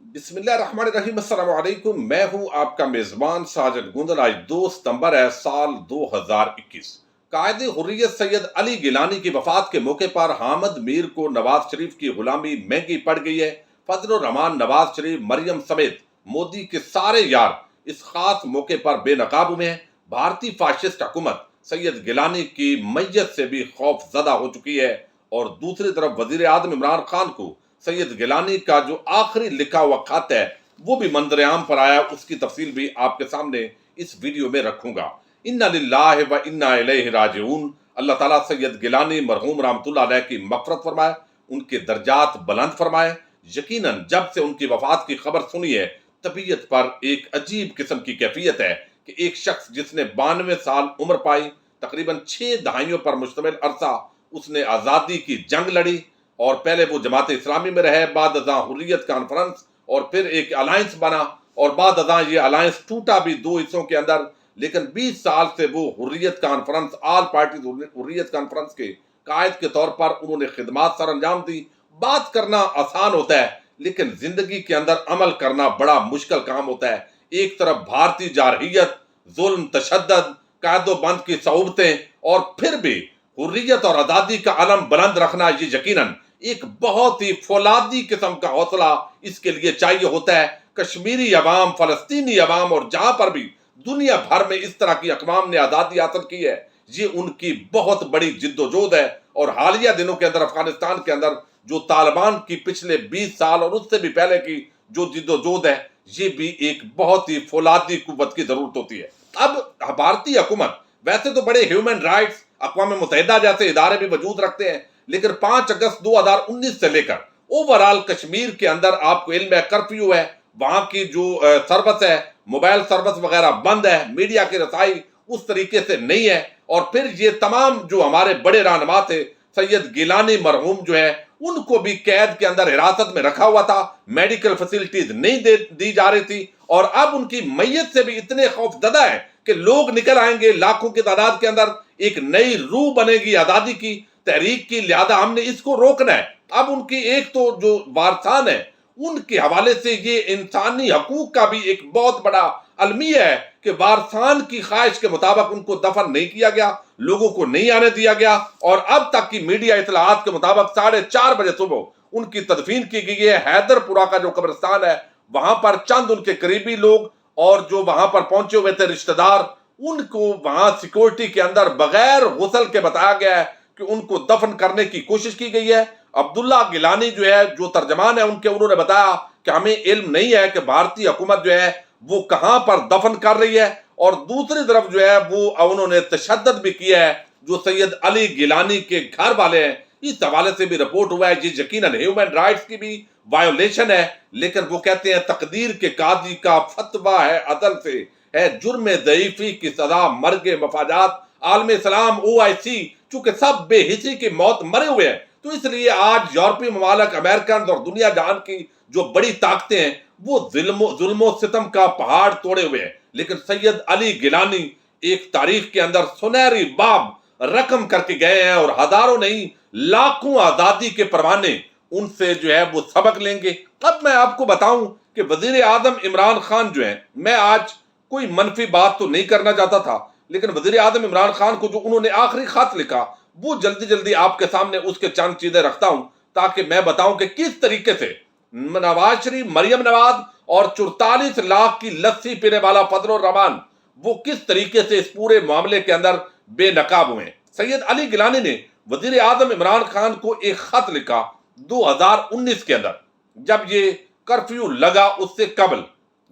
بسم اللہ الرحمن الرحیم، السلام علیکم۔ میں ہوں آپ کا میزبان ساجد گندل۔ آج 2 ستمبر ہے، سال 2021۔ قائد حریت سید علی گیلانی کی وفات کے موقع پر حامد میر کو نواز شریف کی غلامی مہنگی پڑ گئی ہے۔ فضل الرحمان، نواز شریف، مریم سمیت مودی کے سارے یار اس خاص موقع پر بے نقاب ہوئے ہیں۔ بھارتی فاشسٹ حکومت سید گیلانی کی میت سے بھی خوف زدہ ہو چکی ہے، اور دوسری طرف وزیر اعظم عمران خان کو سید گیلانی کا جو آخری لکھا ہوا خط ہے وہ بھی منظر عام پر آیا۔ اس کی تفصیل بھی آپ کے سامنے اس ویڈیو میں رکھوں گا۔ انا للہ و انا الیہ راجعون۔ اللہ تعالیٰ سید گیلانی مرحوم رحمۃ اللہ علیہ کی مغفرت فرمائے، ان کے درجات بلند فرمائے۔ یقیناً جب سے ان کی وفات کی خبر سنی ہے، طبیعت پر ایک عجیب قسم کی کیفیت ہے کہ ایک شخص جس نے 92 سال عمر پائی، تقریباً 6 دہائیوں پر مشتمل عرصہ اس نے آزادی کی جنگ لڑی، اور پہلے وہ جماعت اسلامی میں رہے، بعد ازاں حریت کانفرنس، اور پھر ایک الائنس بنا، اور بعد ازاں یہ الائنس ٹوٹا بھی 2 حصوں کے اندر۔ لیکن 20 سال سے وہ حریت کانفرنس، آل پارٹیز حریت کانفرنس کے قائد کے طور پر انہوں نے خدمات سر انجام دی۔ بات کرنا آسان ہوتا ہے، لیکن زندگی کے اندر عمل کرنا بڑا مشکل کام ہوتا ہے۔ ایک طرف بھارتی جارحیت، ظلم، تشدد، قید و بند کی صعوبتیں، اور پھر بھی حریت اور آزادی کا علم بلند رکھنا، یہ یقیناً ایک بہت ہی فولادی قسم کا حوصلہ اس کے لیے چاہیے ہوتا ہے۔ کشمیری عوام، فلسطینی عوام، اور جہاں پر بھی دنیا بھر میں اس طرح کی اقوام نے آزادی حاصل کی ہے، یہ ان کی بہت بڑی جد و جہد ہے۔ اور حالیہ دنوں کے اندر افغانستان کے اندر جو طالبان کی پچھلے 20 سال اور اس سے بھی پہلے کی جو جد و جہد ہے، یہ بھی ایک بہت ہی فولادی قوت کی ضرورت ہوتی ہے۔ اب بھارتی حکومت ویسے تو بڑے ہیومن رائٹس، اقوام متحدہ جیسے ادارے بھی وجود رکھتے ہیں، لیکن 5 اگست 2019 سے لے کر اوورال کشمیر کے اندر آپ کو علم ہے کرفیو ہے، وہاں کی جو سروس ہے، موبائل سروس وغیرہ بند ہے، میڈیا کی رسائی اس طریقے سے نہیں ہے۔ اور پھر یہ تمام جو ہمارے بڑے رہنما تھے، سید گیلانی مرحوم جو ہے، ان کو بھی قید کے اندر حراست میں رکھا ہوا تھا، میڈیکل فیسلٹیز نہیں دی جا رہی تھی، اور اب ان کی میت سے بھی اتنے خوف زدہ ہیں کہ لوگ نکل آئیں گے لاکھوں کی تعداد کے اندر، ایک نئی روح بنے گی آزادی کی تحریک کی، لہذا ہم نے اس کو روکنا ہے۔ اب ان کی ایک تو جو وارثان ہے، ان کے حوالے سے یہ انسانی حقوق کا بھی ایک بہت بڑا المیہ ہے کہ وارثان کی خواہش کے مطابق ان کو دفن نہیں کیا گیا، لوگوں کو نہیں آنے دیا گیا، اور اب تک کی میڈیا اطلاعات کے مطابق 4:30 بجے صبح ان کی تدفین کی گئی ہے۔ حیدر پورہ کا جو قبرستان ہے، وہاں پر چند ان کے قریبی لوگ اور جو وہاں پر پہنچے ہوئے تھے رشتہ دار، ان کو وہاں سیکورٹی کے اندر بغیر غسل کے بتایا گیا ہے کہ ان کو دفن کرنے کی کوشش کی گئی ہے۔ عبداللہ گیلانی جو ہے، جو ترجمان ہے ان کے، انہوں نے بتایا کہ ہمیں علم نہیں ہے کہ بھارتی حکومت جو ہے وہ کہاں پر دفن کر رہی ہے، اور دوسری طرف جو ہے وہ انہوں نے تشدد بھی کیا ہے جو سید علی گیلانی کے گھر والے ہیں۔ اس حوالے سے بھی رپورٹ ہوا ہے، یہ یقیناً ہیومن رائٹس کی بھی وائیولیشن ہے، لیکن وہ کہتے ہیں تقدیر کے قاضی کا فتویٰ ہے عدل سے، ہے جرم ضعیفی کی سزا مرگ مفاجات۔ عالم اسلام، OIC، چونکہ سب بے حسی کی موت مرے ہوئے ہیں، تو اس لیے آج یورپی ممالک، امریکن اور دنیا جہان کی جو بڑی طاقتیں ہیں، وہ ظلم و ستم کا پہاڑ توڑے ہوئے ہیں۔ لیکن سید علی گیلانی ایک تاریخ کے اندر سنہری باب رقم کر کے گئے ہیں، اور ہزاروں نہیں لاکھوں آزادی کے پروانے ان سے جو ہے وہ سبق لیں گے۔ اب میں آپ کو بتاؤں کہ وزیر اعظم عمران خان جو ہیں، میں آج کوئی منفی بات تو نہیں کرنا چاہتا تھا، لیکن وزیر اعظم عمران خان کو جو انہوں نے آخری خط لکھا، وہ جلدی جلدی آپ کے سامنے اس کے چند چیزیں رکھتا ہوں، تاکہ میں بتاؤں کہ کس طریقے سے نواز شریف، مریم نواز اور 44 لاکھ کی لسی پینے والا فضل الرحمان، وہ کس طریقے سے اس پورے معاملے کے اندر بے نقاب ہوئے ہیں۔ سید علی گیلانی نے وزیر اعظم عمران خان کو ایک خط لکھا 2019 کے اندر، جب یہ کرفیو لگا اس سے قبل،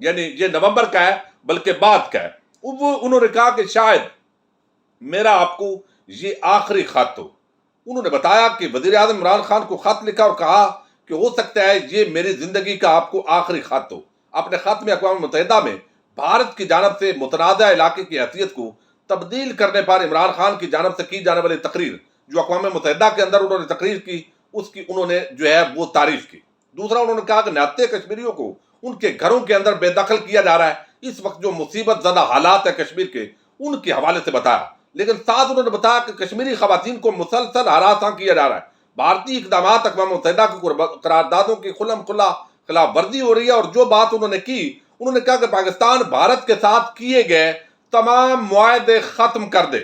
یعنی یہ نومبر کا ہے بلکہ بعد کا ہے۔ وہ انہوں نے کہا کہ شاید میرا آپ کو یہ آخری خط ہو۔ انہوں نے بتایا کہ وزیر اعظم عمران خان کو خط لکھا اور کہا کہ ہو سکتا ہے یہ میری زندگی کا آپ کو آخری خط ہو۔ اپنے خط میں اقوام متحدہ میں بھارت کی جانب سے متنازع علاقے کی حیثیت کو تبدیل کرنے پر عمران خان کی جانب سے کی جانے والی تقریر، جو اقوام متحدہ کے اندر انہوں نے تقریر کی، اس کی انہوں نے جو ہے وہ تعریف کی۔ دوسرا، انہوں نے کہا کہ نہتے کشمیریوں کو ان کے گھروں کے اندر بے دخل کیا جا رہا ہے، اس وقت جو مصیبت زدہ حالات ہیں کشمیر کے، ان کے حوالے سے بتایا۔ لیکن ساتھ انہوں نے بتایا کہ کشمیری خواتین کو مسلسل ہراساں کیا جا رہا ہے۔ بھارتی اقدامات اقوام متحدہ کی قراردادوں کی کھلم کھلا خلاف ورزی ہو رہی ہے. اور جو بات انہوں نے کی، انہوں نے کہا کہ پاکستان بھارت کے ساتھ کیے گئے تمام معاہدے ختم کر دے،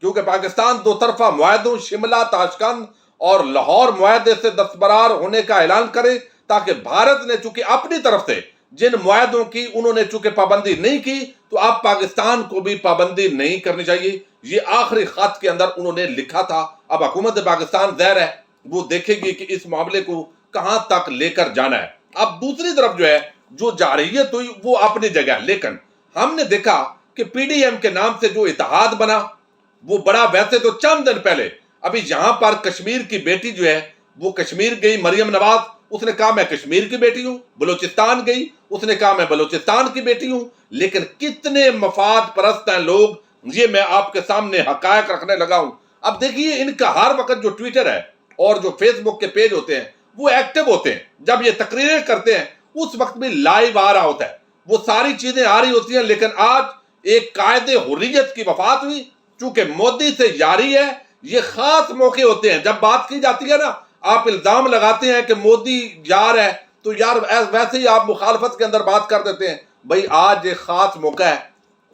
کیونکہ پاکستان دو طرفہ معاہدوں شملہ، تاشکند اور لاہور معاہدے سے دستبرار ہونے کا اعلان کرے، تاکہ بھارت نے چونکہ اپنی طرف سے جن معاہدوں کی انہوں نے چونکہ پابندی نہیں کی، تو اب پاکستان کو بھی پابندی نہیں کرنی چاہیے. یہ آخری خط کے اندر انہوں نے لکھا تھا. اب حکومت پاکستان ظاہر ہے وہ دیکھے گی کہ اس معاملے کو کہاں تک لے کر جانا ہے. اب دوسری طرف جو ہے جو جارحیت ہوئی وہ اپنی جگہ، لیکن ہم نے دیکھا کہ پی ڈی ایم کے نام سے جو اتحاد بنا وہ بڑا، ویسے تو چند دن پہلے ابھی یہاں پر کشمیر کی بیٹی جو ہے وہ کشمیر گئی، مریم نواز، اس نے کہا میں کشمیر کی بیٹی ہوں. بلوچستان گئی، اس نے کہا میں بلوچستان کی بیٹی ہوں. لیکن کتنے مفاد پرست ہیں لوگ، یہ میں آپ کے سامنے حقائق رکھنے لگا ہوں. اب دیکھیے ان کا ہر وقت جو ٹویٹر ہے اور جو فیس بک کے پیج ہوتے ہیں وہ ایکٹیو ہوتے ہیں. جب یہ تقریریں کرتے ہیں اس وقت بھی لائیو آ رہا ہوتا ہے، وہ ساری چیزیں آ رہی ہوتی ہیں. لیکن آج ایک قائد حریت کی وفات ہوئی، چونکہ مودی سے یاری ہے. یہ خاص موقع ہوتے ہیں جب بات کی جاتی ہے نا، آپ الزام لگاتے ہیں کہ مودی یار ہے، تو یار ویسے ہی آپ مخالفت کے اندر بات کر دیتے ہیں. بھائی آج ایک خاص موقع ہے،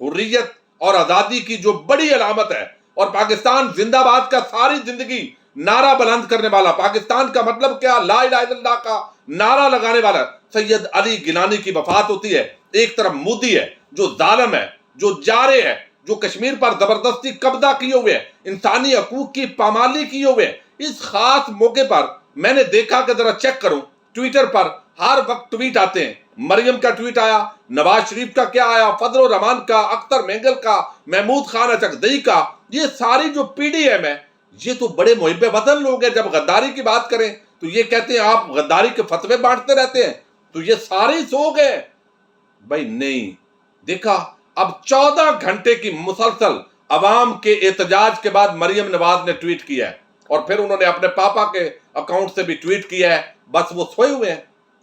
حریت اور آزادی کی جو بڑی علامت ہے، اور پاکستان زندہ باد کا ساری زندگی نعرہ بلند کرنے والا، پاکستان کا مطلب کیا، لا الہ الا اللہ کا نعرہ لگانے والا سید علی گیلانی کی وفات ہوتی ہے. ایک طرف مودی ہے جو ظالم ہے، جو جارے ہے، جو کشمیر پر زبردستی قبضہ کیے ہوئے ہے، انسانی حقوق کی پامالی کیے ہوئے ہے. اس خاص موقع پر میں نے دیکھا کہ ذرا چیک کروں، ٹویٹر پر ہر وقت ٹویٹ آتے ہیں. مریم کا ٹویٹ آیا، نواز شریف کا کیا آیا، فضل الرحمان کا، اختر مینگل کا، محمود خان اچکزئی کا. یہ ساری جو پی ڈی ایم ہے یہ تو بڑے محب وطن لوگ ہیں. جب غداری کی بات کریں تو یہ کہتے ہیں آپ غداری کے فتوے بانٹتے رہتے ہیں. تو یہ سارے سو گئے. بھائی نہیں، دیکھا اب 14 گھنٹے کی مسلسل عوام کے احتجاج کے بعد مریم نواز نے ٹویٹ کیا ہے، اور پھر انہوں نے اپنے پاپا کے اکاؤنٹ سے بھی ٹویٹ کیا ہے. بس وہ سوئے ہوئے ہیں،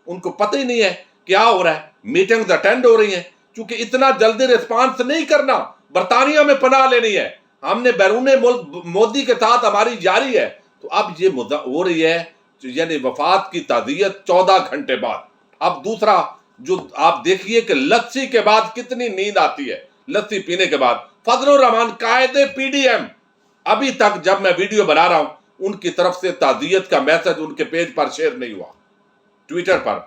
ان کو پتہ ہی نہیں ہے کیا ہو رہا ہے. میٹنگز اٹینڈ ہو رہی ہیں، چونکہ اتنا جلدی ریسپانس نہیں کرنا، برطانیہ میں پناہ لینی ہے، ہم نے بیرون ملک مودی کے ساتھ ہماری جاری ہے. تو اب یہ ہو رہی ہے یعنی وفات کی تعزیت 14 گھنٹے بعد. اب دوسرا جو آپ دیکھیے کہ لسی کے بعد کتنی نیند آتی ہے، لسی پینے کے بعد. فضل الرحمان قائد پی ڈی ایم، ابھی تک جب میں ویڈیو بنا رہا ہوں ان کی طرف سے تعزیت کا میسج ان کے پیج پر شیئر نہیں ہوا ٹویٹر پر.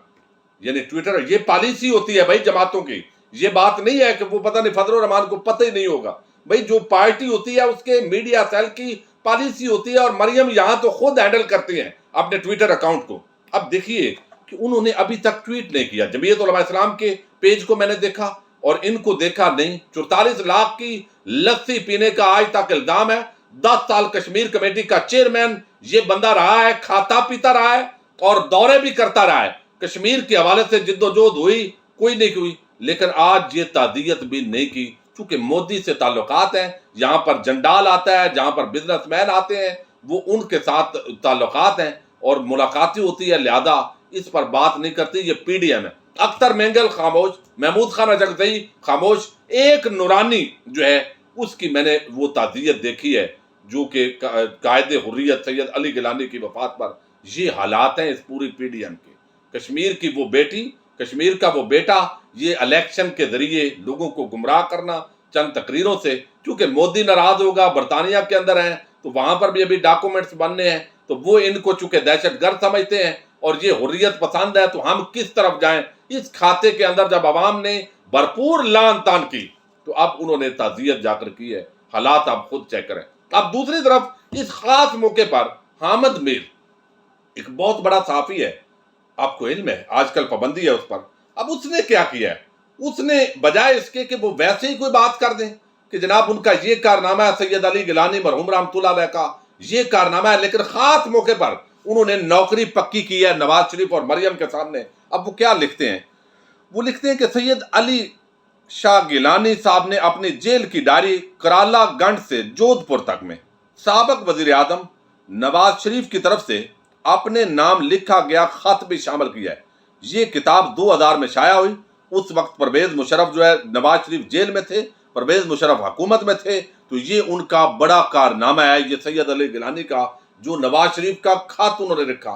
یعنی ٹویٹر یہ پالیسی ہوتی ہے بھائی جماعتوں کی. یہ بات نہیں ہے کہ وہ پتہ نہیں فضل الرحمان کو پتہ ہی نہیں ہوگا. بھائی جو پارٹی ہوتی ہے اس کے میڈیا سیل کی پالیسی ہوتی ہے، اور مریم یہاں تو خود ہینڈل کرتی ہیں اپنے ٹویٹر اکاؤنٹ کو. اب دیکھیے کہ انہوں نے ابھی تک ٹویٹ نہیں کیا. جمعیت علماء اسلام کے پیج کو میں نے دیکھا اور ان کو دیکھا نہیں. 44 لاکھ کی لسی پینے کا آج تک الزام ہے. 10 سال کشمیر کمیٹی کا چیئرمین یہ بندہ رہا ہے، کھاتا پیتا رہا ہے اور دورے بھی کرتا رہا ہے. کشمیر کے حوالے سے جد و جہد ہوئی کوئی نہیں ہوئی، لیکن آج یہ تعزیت بھی نہیں کی. چونکہ مودی سے تعلقات ہیں، یہاں پر جنڈال آتا ہے، جہاں پر بزنس مین آتے ہیں وہ ان کے ساتھ تعلقات ہیں اور ملاقاتی ہوتی ہے، لہذا اس پر بات نہیں کرتی. یہ پی ڈی ایم ہے. اختر مینگل خاموش، محمود خان اچکزئی خاموش. ایک نورانی جو ہے اس کی میں نے وہ تعزیت دیکھی ہے، جو کہ قائد حریت سید علی گیلانی کی وفات پر. یہ حالات ہیں اس پوری پی ڈی ایم کے. کشمیر کی وہ بیٹی، کشمیر کا وہ بیٹا، یہ الیکشن کے ذریعے لوگوں کو گمراہ کرنا چند تقریروں سے. کیونکہ مودی ناراض ہوگا، برطانیہ کے اندر ہیں تو وہاں پر بھی ابھی ڈاکومنٹس بننے ہیں، تو وہ ان کو چونکہ دہشت گرد سمجھتے ہیں اور یہ حریت پسند ہے. تو ہم کس طرف جائیں؟ اس کھاتے کے اندر جب عوام نے بھرپور لان تان کی تو اب انہوں نے تعزیت جا کر کی ہے. حالات آپ خود چیک کریں. اب دوسری طرف اس خاص موقع پر حامد میر ایک بہت بڑا صحافی ہے، آپ کو علم ہے آج کل پابندی ہے اس پر. اب اس نے کیا کیا ہے؟ اس نے بجائے اس کے کہ وہ ویسے ہی کوئی بات کر دیں کہ جناب ان کا یہ کارنامہ ہے، سید علی گیلانی مرحوم رحمۃ اللہ علیہ کا یہ کارنامہ ہے، لیکن خاص موقع پر انہوں نے نوکری پکی کی ہے نواز شریف اور مریم کے سامنے. اب وہ کیا لکھتے ہیں؟ وہ لکھتے ہیں کہ سید علی شاہ گیلانی صاحب نے اپنی جیل کی ڈائری کرالا گنج سے جودھ پور تک میں سابق وزیر اعظم نواز شریف کی طرف سے اپنے نام لکھا گیا خط بھی شامل کیا ہے. یہ کتاب 2000 میں شائع ہوئی. اس وقت پرویز مشرف جو ہے نواز شریف جیل میں تھے، پرویز مشرف حکومت میں تھے، تو یہ ان کا بڑا کارنامہ ہے یہ سید علی گیلانی کا، جو نواز شریف کا خط انہوں نے لکھا.